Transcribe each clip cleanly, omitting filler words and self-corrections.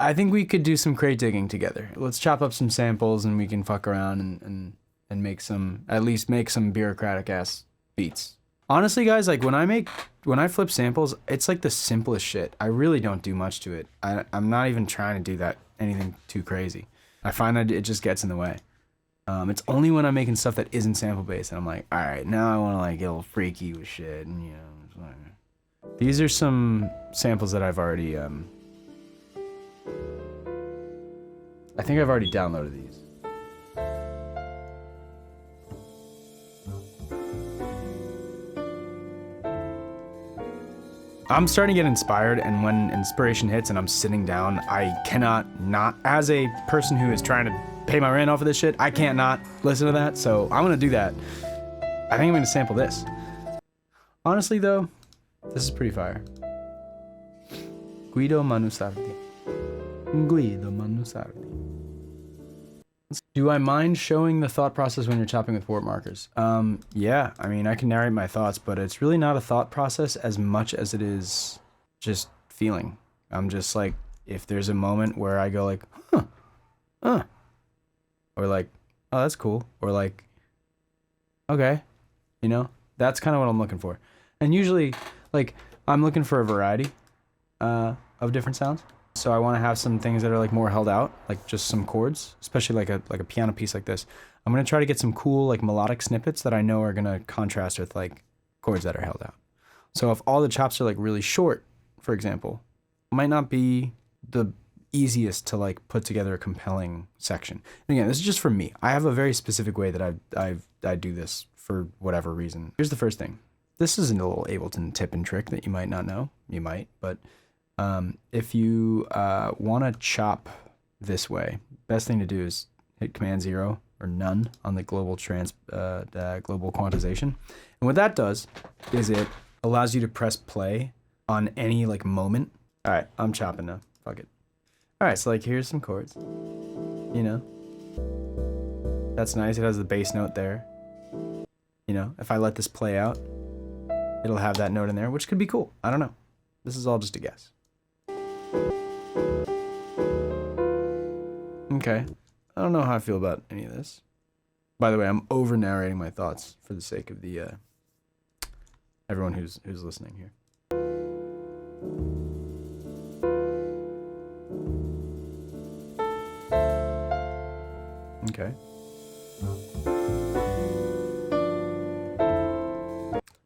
I think we could do some crate digging together. Let's chop up some samples and we can fuck around and make some, at least make some bureaucratic ass beats. Honestly, guys, like when I flip samples, it's like the simplest shit. I really don't do much to it. I'm not even trying to do that anything too crazy. I find that it just gets in the way. It's only when I'm making stuff that isn't sample based and I'm like, all right, now I want to like get a little freaky with shit, and you know. These are some samples that I've already. I think I've already downloaded these. I'm starting to get inspired, and when inspiration hits and I'm sitting down, I cannot not, as a person who is trying to pay my rent off of this shit, I can't not listen to that, so I'm gonna do that. I think I'm gonna sample this. Honestly though, this is pretty fire. Guido Manusardi. Guido Manusardi. Do I mind showing the thought process when you're chopping with warp markers? Yeah, I mean, I can narrate my thoughts, but it's really not a thought process as much as it is just feeling. I'm just like, if there's a moment where I go like, or like, oh, that's cool, or like, okay, you know, that's kind of what I'm looking for. And usually, like, I'm looking for a variety of different sounds. So I want to have some things that are like more held out, like just some chords, especially like a piano piece like this. I'm going to try to get some cool like melodic snippets that I know are going to contrast with like chords that are held out. So if all the chops are like really short, for example, it might not be the easiest to like put together a compelling section. And again, this is just for me. I have a very specific way that I do this for whatever reason. Here's the first thing. This is a little Ableton tip and trick that you might not know. You might, but if you want to chop this way, best thing to do is hit Command 0 or none on the global global quantization. And what that does is it allows you to press play on any like moment. All right, I'm chopping now. Fuck it. All right, so like here's some chords. You know, that's nice. It has the bass note there. You know, if I let this play out, it'll have that note in there, which could be cool. I don't know. This is all just a guess. Okay, I don't know how I feel about any of this. By the way, I'm over narrating my thoughts for the sake of the everyone who's listening here. Okay.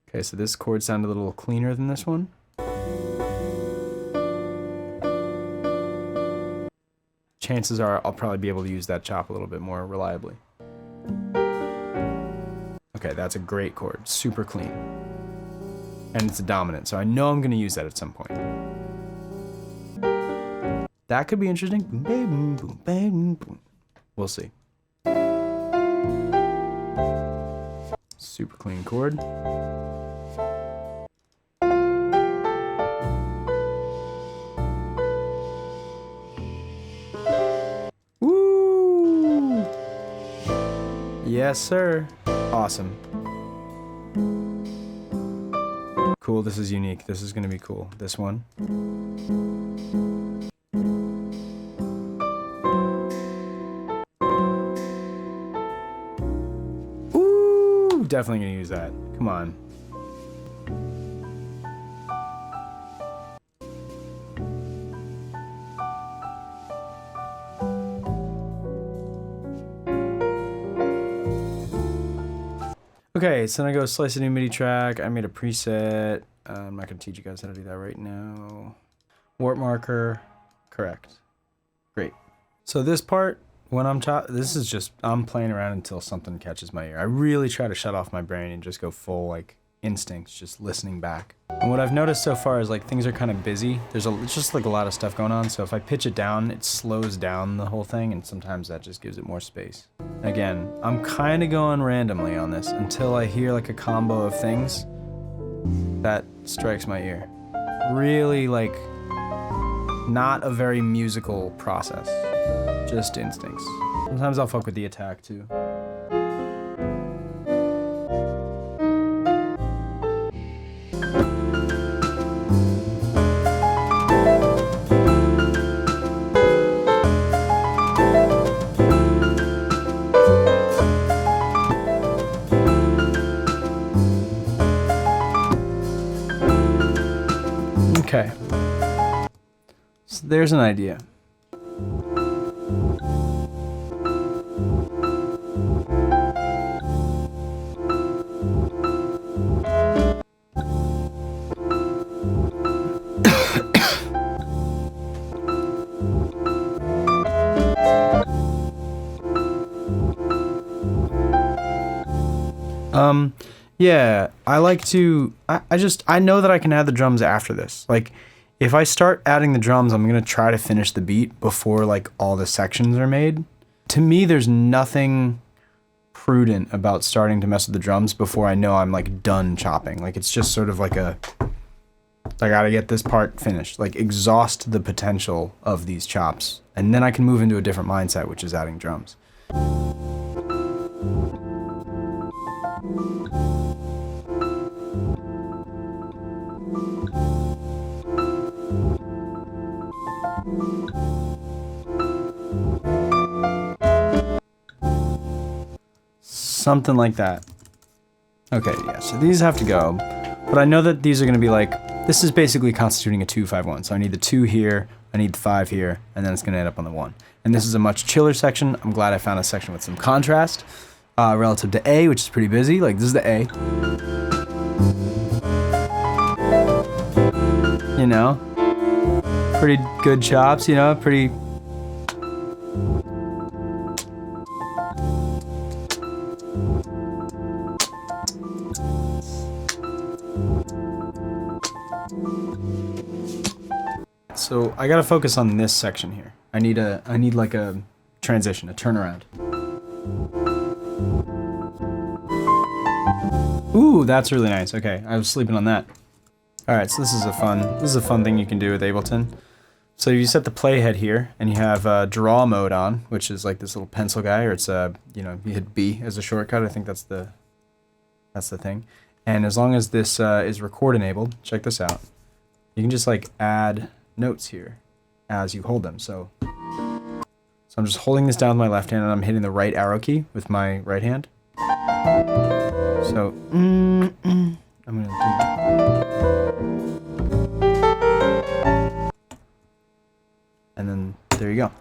Okay, so this chord sounded a little cleaner than this one. Chances are I'll probably be able to use that chop a little bit more reliably. Okay, that's a great chord, super clean. And it's a dominant, so I know I'm gonna use that at some point. That could be interesting. We'll see. Super clean chord. Woo! Yes, sir. Awesome. Cool, this is unique. This is gonna be cool. This one. Ooh, definitely gonna use that. Come on. Okay, so then I go slice a new MIDI track. I made a preset. I'm not gonna teach you guys how to do that right now. Warp marker, correct. Great. So this part, when I'm this is just, I'm playing around until something catches my ear. I really try to shut off my brain and just go full like instincts, just listening back. And what I've noticed so far is like things are kind of busy. It's just like a lot of stuff going on. So if I pitch it down, it slows down the whole thing, and sometimes that just gives it more space. Again, I'm kind of going randomly on this until I hear like a combo of things that strikes my ear. Really like not a very musical process, just instincts. Sometimes I'll fuck with the attack too. there's an idea. Yeah, I like to, I know that I can add the drums after this. Like, if I start adding the drums, I'm going to try to finish the beat before, like, all the sections are made. To me, there's nothing prudent about starting to mess with the drums before I know I'm, like, done chopping. Like, it's just sort of like I gotta get this part finished. Like, exhaust the potential of these chops. And then I can move into a different mindset, which is adding drums. Something like that. Okay, yeah, so these have to go. But I know that these are going to be like, this is basically constituting a 2-5-1. So I need the 2 here, I need the 5 here, and then it's going to end up on the 1. And this is a much chiller section. I'm glad I found a section with some contrast relative to A, which is pretty busy. Like, this is the A. You know? Pretty good chops, you know? Pretty... So I gotta focus on this section here. I need like a transition, a turnaround. Ooh, that's really nice. Okay, I was sleeping on that. All right, so this is a fun thing you can do with Ableton. So you set the playhead here, and you have draw mode on, which is like this little pencil guy, or it's you know, you hit B as a shortcut. I think that's the thing. And as long as this is record enabled, check this out. You can just like add notes here as you hold them. So I'm just holding this down with my left hand and I'm hitting the right arrow key with my right hand. So I'm gonna do, and then there you go.